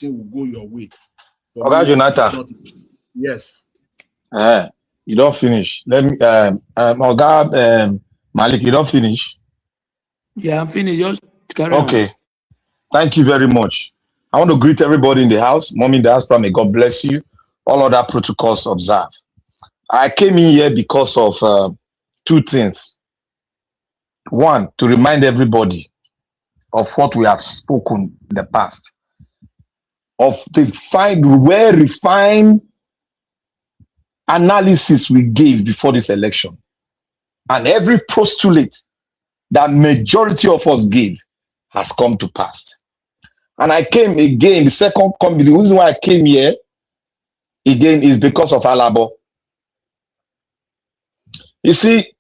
everything will go your way. For Okay, me, Jonathan. Yes. You don't finish. Let me, Oga, Malik, you don't finish. Yeah, I'm finished. Just carry on. Okay. Thank you very much. I want to greet everybody in the house. Mommy in the house, may God bless you. All other protocols observed. I came in here because of two things. One, to remind everybody of what we have spoken in the past, of the well-refined analysis we gave before this election. And every postulate that majority of us gave has come to pass. And I came again, the second coming, the reason why I came here again is because of Alabo. You see,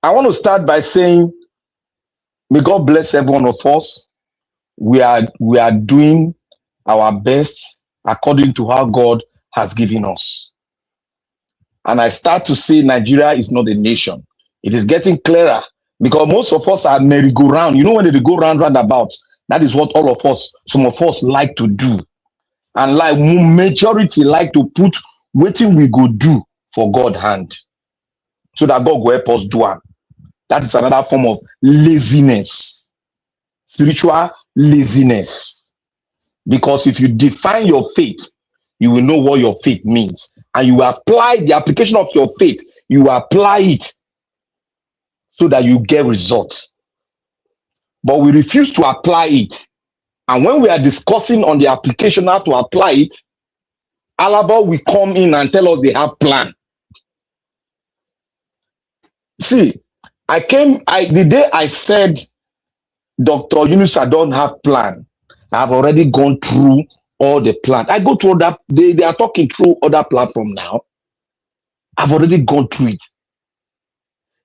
I want to start by saying, may God bless every one of us. We are doing our best according to how God has given us. And I start to say Nigeria is not a nation. It is getting clearer because most of us are merry-go-round. You know, when they go round about, that is what all of us, some of us like to do. And like majority like to put waiting we go do for God hand. So that God will help us do it. That is another form of laziness. Spiritual laziness. Because if you define your faith, you will know what your faith means. And you apply the application of your faith, you apply it so that you get results. But we refuse to apply it. And when we are discussing on the application how to apply it, Alaba will come in and tell us they have plan. See, the day I said, Dr. Yunus, I don't have plan. I've already gone through all the plan. I go through that. They are talking through other platform now. I've already gone through it.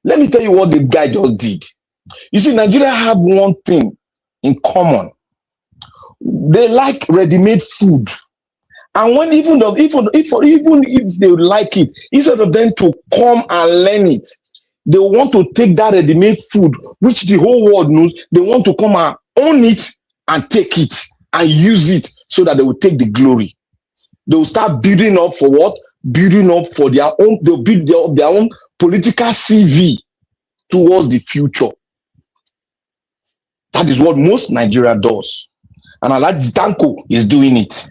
Let me tell you what the guy just did. You see, Nigeria have one thing in common. They like ready-made food. And when even if they like it, instead of them to come and learn it, they want to take that ready-made food, which the whole world knows, they want to come and own it and take it and use it so that they will take the glory. They will start building up for what? Building up for their own, they'll build their own political CV towards the future. That is what most Nigeria does. And Alhaji Danko is doing it.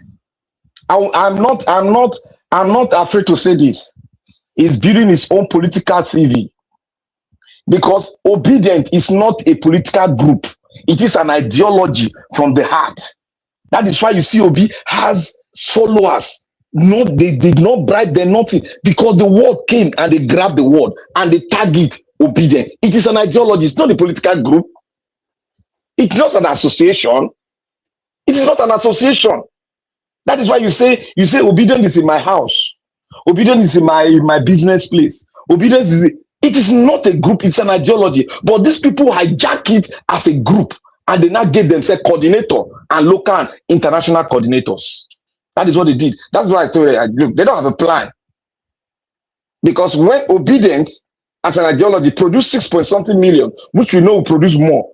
I'm not afraid to say this. He's building his own political CV. Because obedient is not a political group. It is an ideology from the heart. That is why you see Obi has followers. No, they did not bribe them, nothing. Because the word came and they grabbed the word and they tag it obedient. It is an ideology. It's not a political group. It's not an association. It is not an association. That is why you say obedience is in my house. Obedience is in my business place. Obedience is it is not a group, it's an ideology. But these people hijack it as a group and they now get themselves coordinator and local and international coordinators. That is what they did. That's why I told you, they don't have a plan. Because when obedience as an ideology produce 6 point something million, which we know will produce more.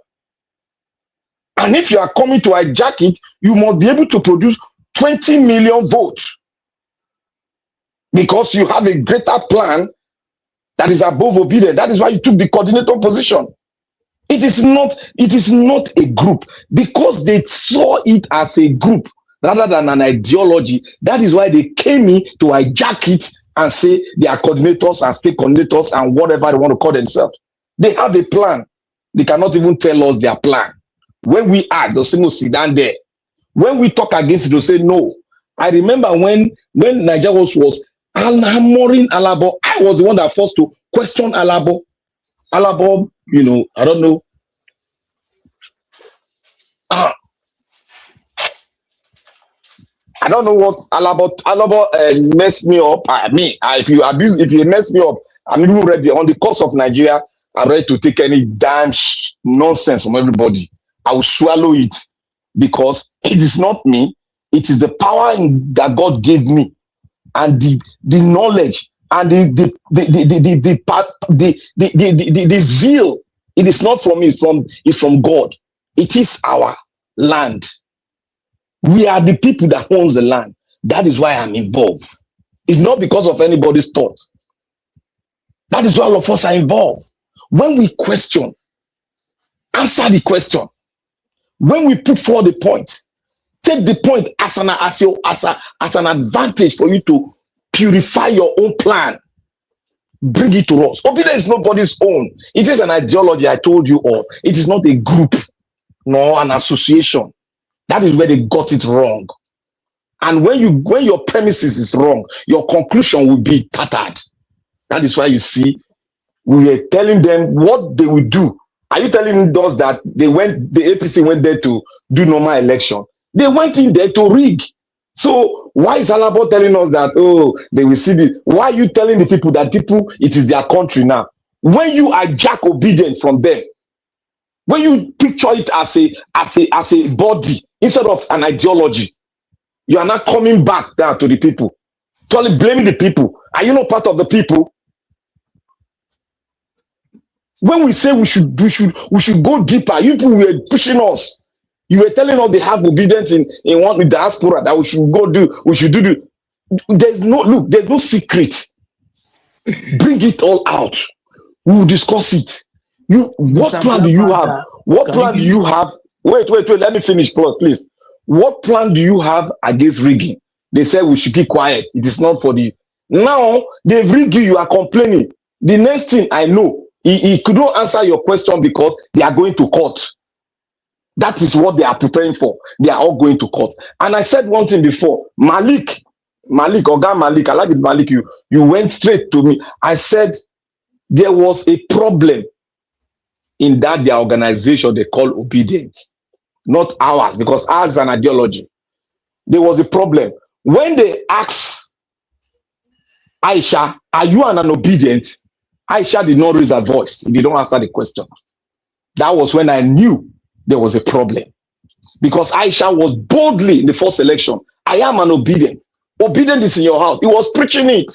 And if you are coming to hijack it, you must be able to produce 20 million votes. Because you have a greater plan that is above obedience. That is why you took the coordinator position. It is not a group. Because they saw it as a group rather than an ideology. That is why they came in to hijack it and say they are coordinators and state coordinators and whatever they want to call themselves. They have a plan. They cannot even tell us their plan. When we act, they'll say, no, sit down there. When we talk against it, they'll say, no. I remember when Nigeria was hammering Alabo, I was the one that forced to question Alabo. Alabo, you know, I don't know. I don't know what Alabo messed me up. If you mess me up, I'm even ready. On the course of Nigeria, I'm ready to take any damn nonsense from everybody. I will swallow it because it is not me. It is the power that God gave me and the knowledge and the zeal. It is not from me. It's from God. It is our land. We are the people that owns the land. That is why I'm involved. It's not because of anybody's thought. That is why all of us are involved. When we question, answer the question. When we put forward the point, take the point as an advantage for you to purify your own plan. Bring it to us. Obedience is nobody's own. It is an ideology, I told you all. It is not a group nor an association. That is where they got it wrong. And when your premises is wrong, your conclusion will be tattered. That is why you see, we were telling them what they will do. Are you telling us that the APC went there to do normal election? They went in there to rig. So why is Alabo telling us that, oh, they will see this? Why are you telling the people that it is their country now? When you are jack obedient from them, when you picture it as a body instead of an ideology, you are not coming back down to the people, totally blaming the people. Are you not part of the people? When we say we should go deeper, you people were pushing us. You were telling us they have obedience in one diaspora that we should do. There's no secret. Bring it all out. We will discuss it. What plan do you have? What plan do you have? Wait, let me finish, please. What plan do you have against rigging? They said we should keep quiet. It is not for the... Now, they've rigged you are complaining. The next thing I know, he could not answer your question because they are going to court. That is what they are preparing for. They are all going to court. And I said one thing before. Malik, Oga Malik, I like it, Malik, you went straight to me. I said there was a problem in that their organization they call obedience, not ours, because ours is an ideology. There was a problem. When they asked Aisha, are you an obedient? Aisha did not raise her voice. He did not answer the question. That was when I knew there was a problem. Because Aisha was boldly in the first election. I am an obedient. Obedient is in your house. He was preaching it.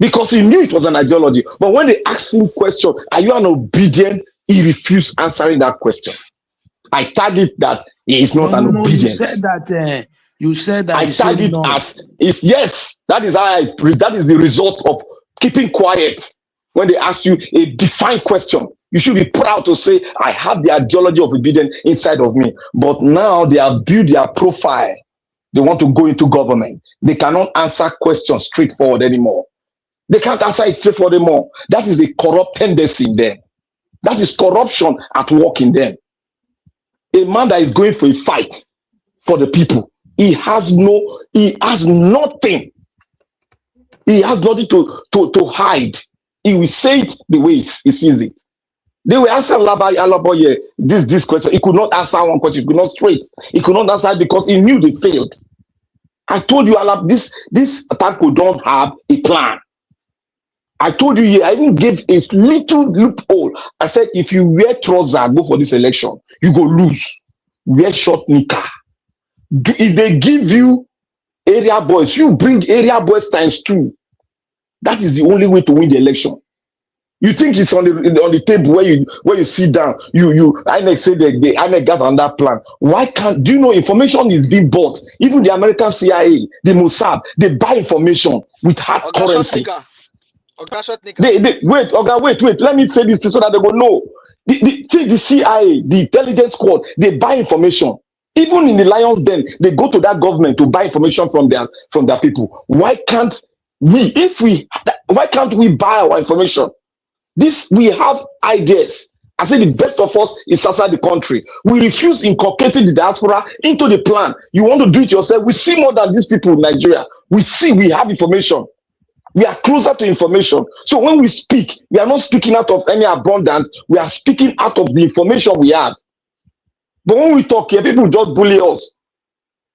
Because he knew it was an ideology. But when they asked him question, are you an obedient? He refused answering that question. I tagged it that he is not an obedient. You said that. I tagged it as is yes. That is how that is the result of keeping quiet. When they ask you a defined question, you should be proud to say, I have the ideology of obedience inside of me. But now they have built their profile. They want to go into government. They cannot answer questions straightforward anymore. They can't answer it straightforward anymore. That is a corrupt tendency in them. That is corruption at work in them. A man that is going for a fight for the people, he has nothing. He has nothing to hide. He will say it the way he sees it. They will answer Alaboye this question. He could not answer one question. He could not straight. He could not answer because he knew they failed. I told you, this Tanko don't have a plan. I told you, I even gave a little loophole. I said, if you wear trousers, go for this election, you go lose. Wear short knicker. If they give you area boys, you bring area boys times 2. That is the only way to win the election. You think it's on the table where you sit down. INEC say the INEC got on that plan. Why can't? Do you know information is being bought? Even the American CIA, the Mossad, they buy information with hard currency. Wait. Let me say this so that they will know. The CIA, the intelligence squad, they buy information. Even in the Lions Den, they go to that government to buy information from their people. Why can't we buy our information? We have ideas. I say the best of us is outside the country. We refuse inculcating the diaspora into the plan. You want to do it yourself. We see more than these people in Nigeria. We have information. We are closer to information. So when we speak, we are not speaking out of any abundance. We are speaking out of the information we have. But when we talk here, people just bully us.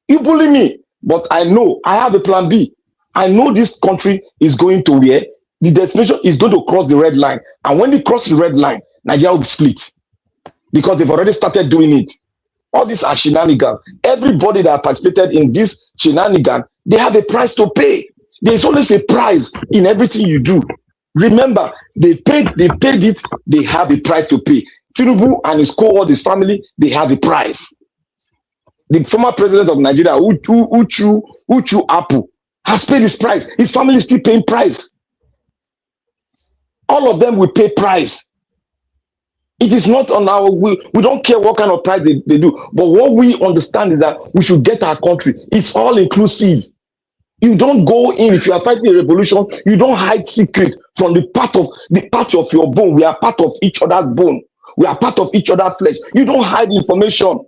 You bully me, but I know I have a plan B. I know this country is going to where the destination is going to cross the red line. And when they cross the red line, Nigeria will split. Because they've already started doing it. All these are shenanigans. Everybody that participated in this shenanigan, they have a price to pay. There's always a price in everything you do. Remember, they paid it, they have a price to pay. Tinubu and his cohort, his family, they have a price. the former president of Nigeria, who chew apple, has paid his price. His family is still paying price. All of them will pay price. It is not on our, we don't care what kind of price they do. But what we understand is that we should get our country. It's all inclusive. You don't go in, if you are fighting a revolution, you don't hide secret from the part of your bone. We are part of each other's bone. We are part of each other's flesh. You don't hide information.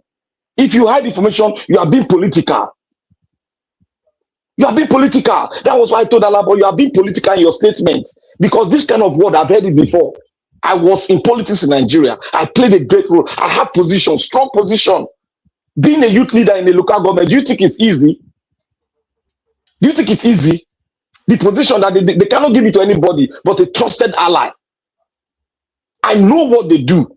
If you hide information, you are being political. You are being political. That was why I told Alaba, you are being political in your statement. Because this kind of word, I've heard it before. I was in politics in Nigeria. I played a great role. I have position, strong position. Being a youth leader in the local government, do you think it's easy? Do you think it's easy? The position that they cannot give it to anybody, but a trusted ally. I know what they do.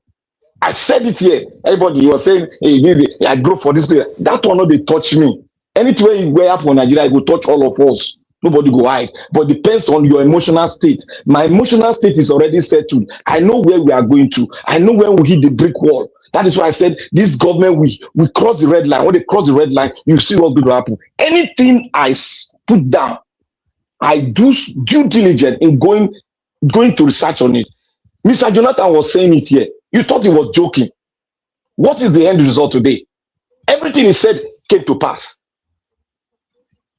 I said it here. Everybody was saying, hey, I grow for this player. That one, not they touch me. Anywhere you wear up for Nigeria, it will touch all of us. Nobody go hide. But depends on your emotional state. My emotional state is already settled. I know where we are going to. I know when we hit the brick wall. That is why I said this government, we cross the red line. When they cross the red line, you see what's going to happen. Anything I put down, I do due diligence in going to research on it. Mr. Jonathan was saying it here. You thought he was joking. What is the end result today? Everything he said came to pass.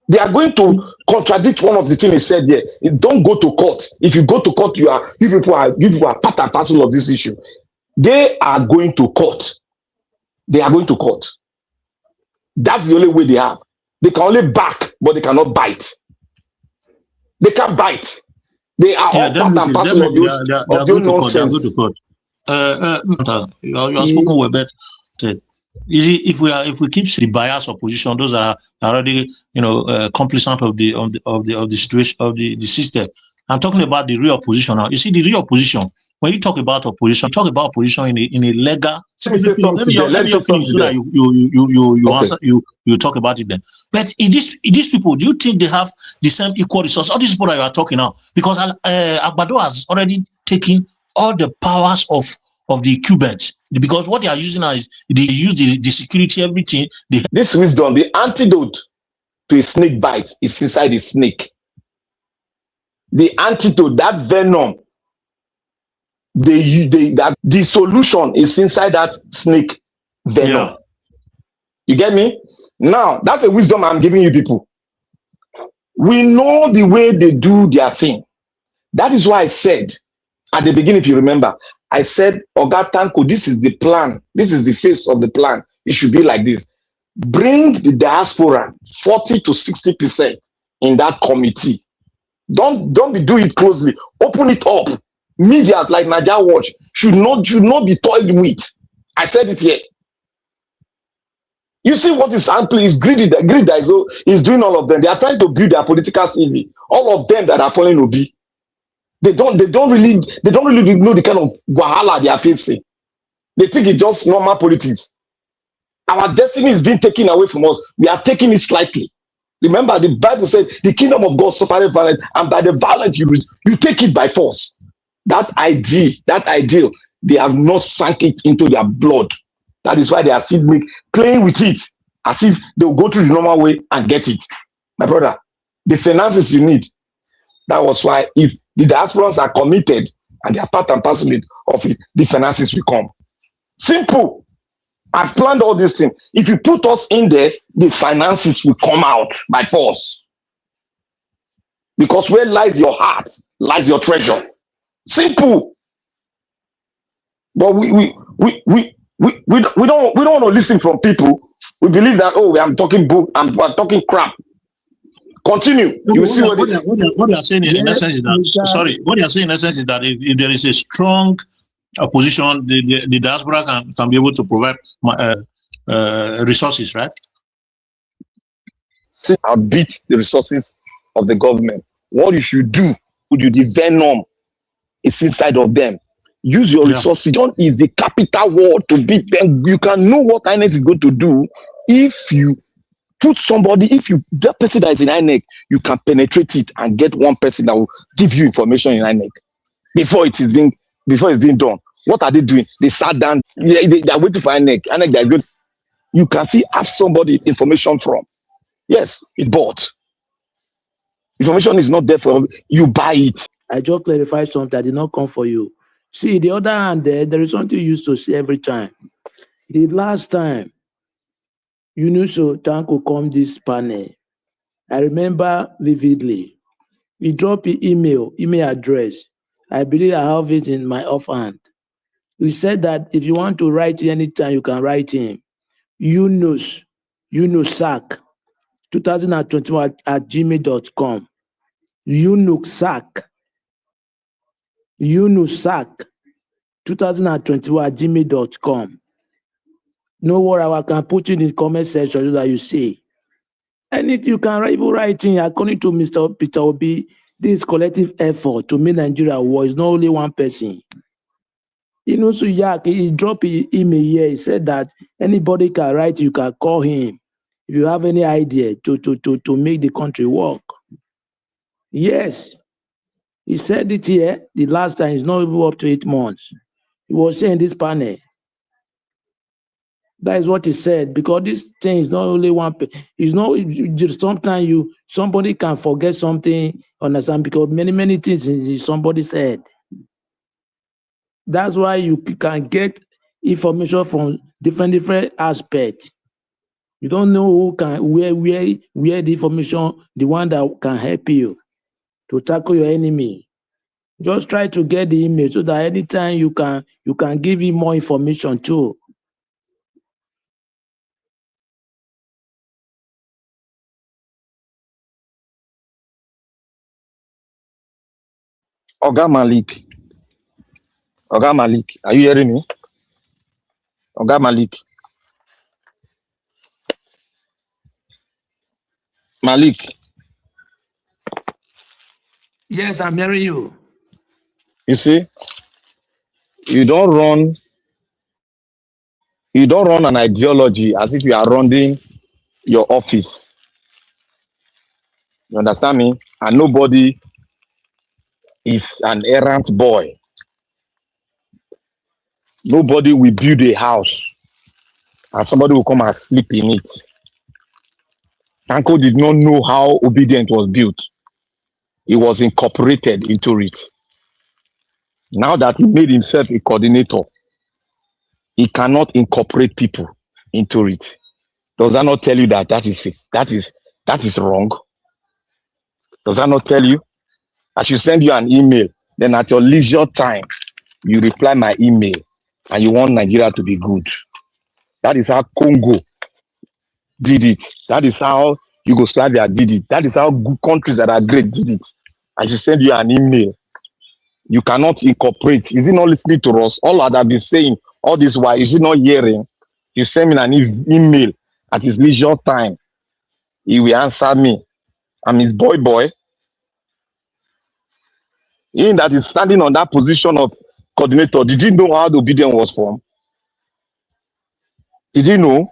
They are going to contradict one of the things he said here. Don't go to court. If you go to court, you people are part and parcel of this issue. They are going to court. They are going to court. That's the only way they have. They can only back, but they cannot bite. They can't bite. They are all part and parcel of the nonsense. Your spoken word better. If we keep the bias opposition, those that are already complacent of the situation of the system. I'm talking about the real opposition now. You see, the real opposition. When you talk about opposition, you talk about opposition in a legal. Let me finish so that you answer. You talk about it then. But these people, do you think they have the same equal resource? All these people that you are talking now, because Agbado has already taken all the powers of the Cubans, because what they are using now is they use the security, everything. This wisdom, the antidote to a snake bite is inside the snake. The antidote, that venom, that the solution is inside that snake venom. Yeah. You get me? Now, that's a wisdom I'm giving you people. We know the way they do their thing. That is why I said at the beginning, if you remember, I said, Oga Tanko, this is the plan. This is the face of the plan. It should be like this. Bring the diaspora 40 to 60% in that committee. Don't do it closely. Open it up. Media like Naija Watch should not be toyed with. I said it here. You see what is happening is greedy. Greed that is doing all of them. They are trying to build their political TV. All of them that are following Obi. They don't really know the kind of wahala they are facing. They think it's just normal politics. Our destiny is being taken away from us. We are taking it slightly. Remember, the Bible said the kingdom of God suffered violence, and by the violence you take it by force. That ideal, they have not sunk it into their blood. That is why they are still playing with it as if they will go through the normal way and get it. My brother, the finances you need. That was why if the diasporans are committed and they are part and parcel of it, the finances will come. Simple. I've planned all these things. If you put us in there, the finances will come out by force. Because where lies your heart, lies your treasure. Simple. But we don't want to listen from people. We believe that, I'm talking I'm talking crap. Continue. You will see what they are saying in essence is that. Sorry, what they are saying in essence is that if there is a strong opposition, the diaspora can be able to provide resources, right? I'll beat the resources of the government. What you should do with the venom is inside of them. Use your resources. Don't use the capital word to beat them. You can know what INEC is going to do if you put somebody, that person that is in INEC, you can penetrate it and get one person that will give you information in INEC before it's being done. What are they doing? They sat down. They are waiting for INEC. INEC, they are good. you can see have somebody information from. Yes, it's bought. Information is not there for you, buy it. I just clarified something. I did not come for you. See, the other hand, there is something you used to say every time. The last time Tanko come this panel, I remember vividly. He dropped an email address. I believe I have it in my offhand. He said that if you want to write anytime, you can write him. Yunusak 2021 at gmail.com. Yunusak 2021 at gmail.com. No worry, I can put you in the comment section so that you see. Anything you can write, even writing, according to Mr. Peter Obi, this collective effort to make Nigeria war is not only one person. He dropped an email here. He said that anybody can write, you can call him if you have any idea to make the country work. Yes. He said it here the last time. It's not even up to 8 months. He was saying this panel. That is what he said, because this thing is not only one. It's not. Sometimes somebody can forget something, understand? Because many things somebody said. That's why you can get information from different aspects. You don't know who can where the information, the one that can help you to tackle your enemy. Just try to get the email so that anytime you can give him more information too. Oga Malik, are you hearing me? Oga Malik. Yes, I'm hearing you. You see, you don't run an ideology as if you are running your office. You understand me? And nobody is an errant boy. Nobody will build a house and somebody will come and sleep in it. Tanko did not know how obedience was built. He was incorporated into it. Now that he made himself a coordinator, he cannot incorporate people into it. Does that not tell you that that is wrong? Does that not tell you? I should send you an email, then at your leisure time, you reply my email and you want Nigeria to be good. That is how Congo did it. That is how Yugoslavia did it. That is how good countries that are great did it. I should send you an email. You cannot incorporate. Is he not listening to us? All that I've been saying all this while, is he not hearing? You send me an email at his leisure time. He will answer me. I'm his boy. In that is standing on that position of coordinator. Did you know how the obedience was formed? Did you know?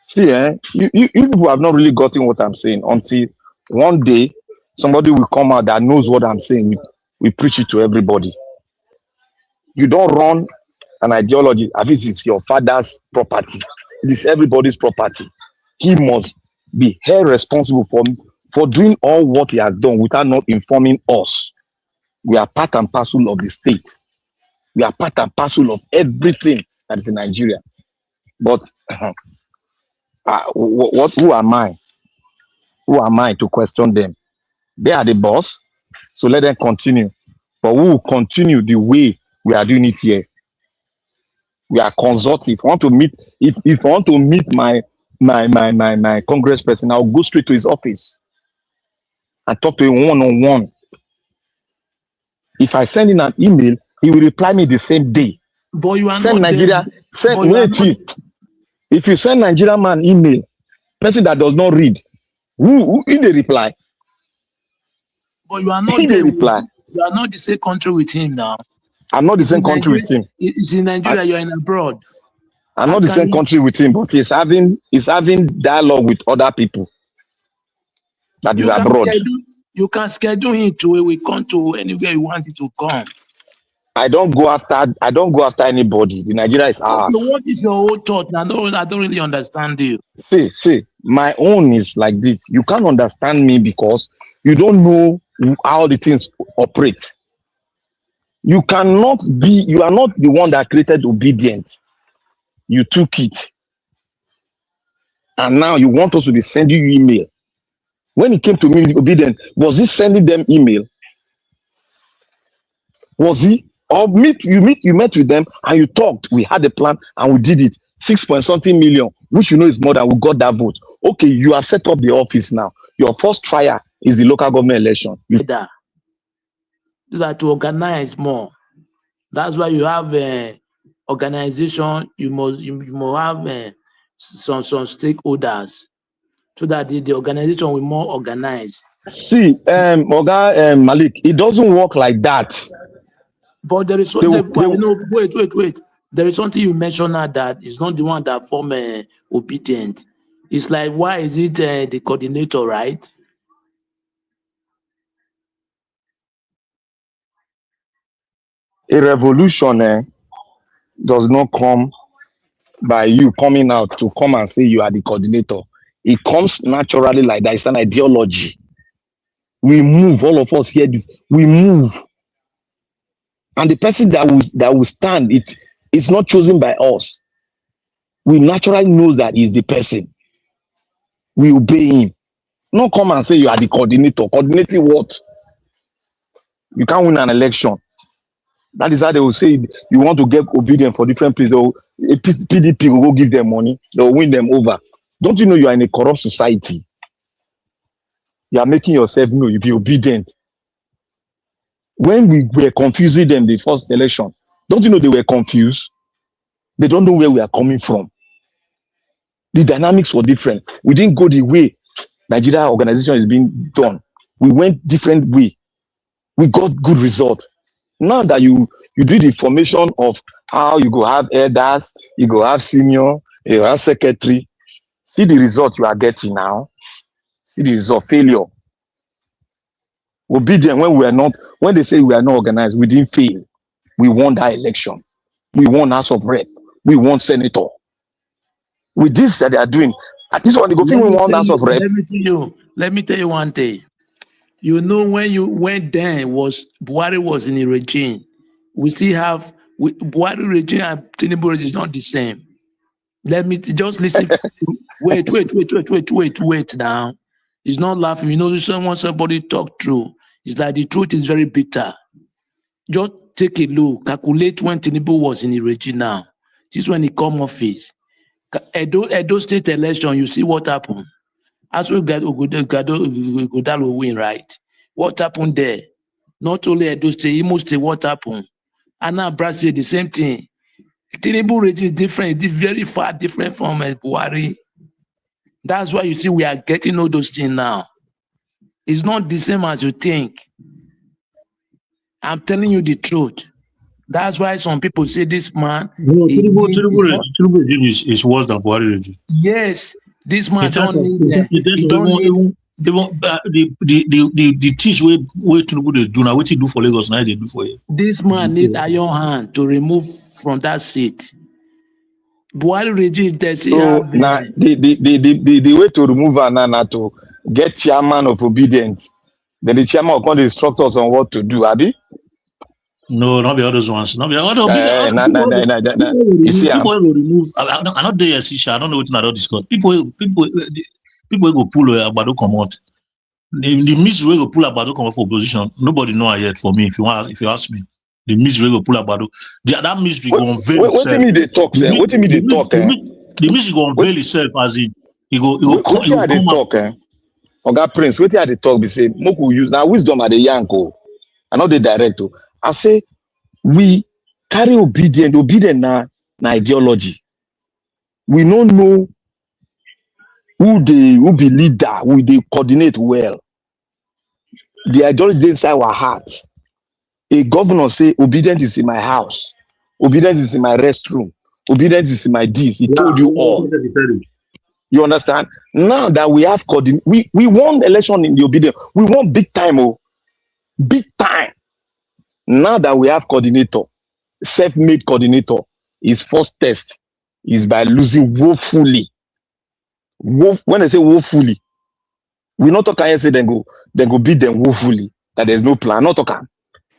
See, you people have not really gotten what I'm saying until one day somebody will come out that knows what I'm saying. We preach it to everybody. You don't run an ideology as if it's your father's property. It is everybody's property. He must be held responsible for doing all what he has done without not informing us. We are part and parcel of the state. We are part and parcel of everything that is in Nigeria. But who am I? Who am I to question them? They are the boss, so let them continue. But we will continue the way we are doing it here. We are consultative. If I want to meet my congressperson, I'll go straight to his office and talk to him one-on-one. If I send in an email, he will reply me the same day. But you are send not Nigeria. there. Send wait. If you send Nigeria man email, person that does not read, who in the reply? But you are not in there. the reply. You are not the same country with him now. I'm not the same country with him. It's in Nigeria. You are in abroad. I'm not the same country with him, but he's having dialogue with other people that is abroad. You can schedule him to where we come to anywhere you want it to come. I don't go after anybody. The Nigeria is Okay, ours. what is your own thought? I don't really understand you. See, my own is like this. You can't understand me because you don't know how the things operate. You are not the one that created obedience. You took it. And now you want us to be sending you email. When it came to me, obedient, was he sending them email? Was he? Or you met with them and you talked. We had a plan and we did it. 6 point something million, which you know is more than we got that vote. Okay, you have set up the office now. Your first trial is the local government election. That to organize more. That's why you have organization. You must have some stakeholders so that the organization will more organized. See, Oga Malik, it doesn't work like that. But there is something. Wait. There is something you mentioned now that is not the one that form obedient. It's like, why is it the coordinator, right? A revolution does not come by you coming out to come and say you are the coordinator. It comes naturally like that. It's an ideology. We move, all of us hear this. We move. And the person that will stand, it's not chosen by us. We naturally know that he's the person. We obey him. Not come and say you are the coordinator. Coordinating what? You can't win an election. That is how they will say you want to get obedient for different places. PDP will go give them money. They will win them over. Don't you know you are in a corrupt society? You are making yourself know you be obedient. When we were confusing them the first election, don't you know they were confused? They don't know where we are coming from. The dynamics were different. We didn't go the way Nigeria organization is being done. We went different way. We got good results. Now that you do the formation of how you go have elders, you go have senior, you have secretary. See the result you are getting now. See the result, failure. Obedient when they say we are not organized, we didn't fail. We won that election. We won House of Rep. We won Senator. With this that they are doing, at this one they go think we won House of Rep. Let me tell you one thing. You know, when Buhari was in the regime, we still have Buhari regime and Tinubu regime is not the same. Let me just listen. Wait now. It's not laughing. You know, somebody talk true. It's like the truth is very bitter. Just take a look. Calculate when Tinubu was in the regime now. This is when he come office. Edo State election, you see what happened. As we got Godalo win, right? What happened there? Not only Edo State, Imo State, what happened? And now Brazil, the same thing. Tinubu regime is different. It's very far different from Buhari. That's why you see we are getting all those things now. It's not the same as you think. I'm telling you the truth. That's why some people say this man. No, Tinubu regime is worse than Buhari regime. Yes, this man don't need the teach way Tinubu they do now. What he do for Lagos now they do for you. This man need iron hand to remove from that seat. Buhari regime so now the way to remove her now to get chairman of obedience. Then the chairman will come to instruct us on what to do, Abi. No, not the others ones. Not the other. You see, people will remove. I'm not there. I don't know what I don't discuss. People will go pull Agbado come out. The mystery will go pull Agbado come out for opposition. Nobody know yet. For me, if you ask me, the mystery will pull Agbado. That mystery go unveil itself. What do you mean they talk? What do you mean they talk? The mystery go unveil itself as in he go come out. Oga Prince, what are they talk? Be say, Moku use now wisdom at the yanko. I know the director. I say we carry obedient na ideology. We don't know who be leader, who they coordinate well. The ideology inside our hearts. A governor say obedient is in my house, obedient is in my restroom, obedient is in my this. He told you all. You understand? Now that we have we won election in the obedience. We won big time, big time. Now that we have coordinator, self-made coordinator, his first test is by losing woefully. When I say woefully, we not talk and say then go beat them woefully. That there's no plan. Not talking.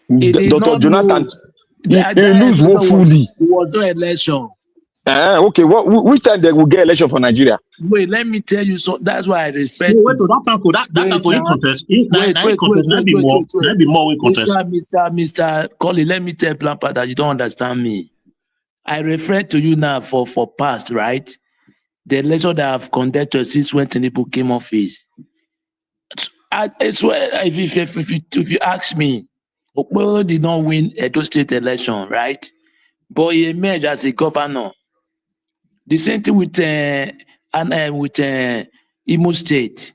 He did Dr. not Jonathan, lose. he lose woefully. Was no election. Okay, which time they will get election for Nigeria? Wait, let me tell you. So that's why I respect. Wait, that tanko in contest. Wait, be more in contest. Mr. Colley, let me tell Blampa that you don't understand me. I refer to you now for past, right? The election that I've conducted since when Tinubu came office. I swear, if you ask me, Okporo did not win Edo State election, right? But he emerged as a governor. The same thing with Imo State.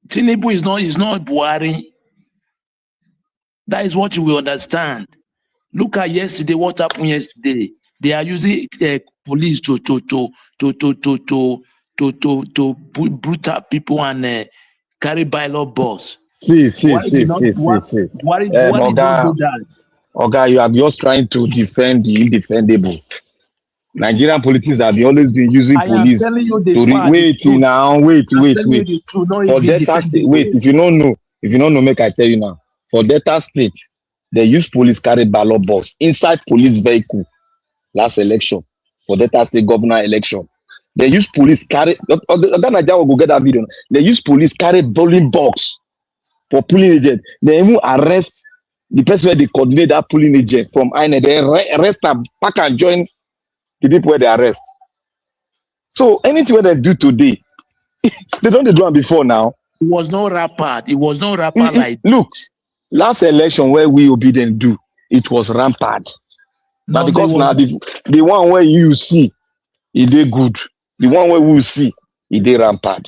Tinubu is not Buhari. That is what you will understand. Look at yesterday. What happened yesterday? They are using police to brutal people and carry bylaw boss. See. Why did not do that? Oga, you are just trying to defend the indefendable. Nigerian politicians have always been using police. I am telling you the to wait. For Delta State, wait. If you don't know, make I tell you now. For Delta State, they use police carry ballot box inside police vehicle. Last election for Delta State governor election, they use police carry. Nigeria will go get that video. They use police carry polling box for polling agent. They even arrest the person where they coordinate that polling agent from INE. They arrest them back and join the people where they arrest. So anything where they do today, they don't do it before now. It was no rampart. Like look, last election where we obedient do, it was rampart. But because now the one where you see, it dey good. The one where we see, it dey rampart.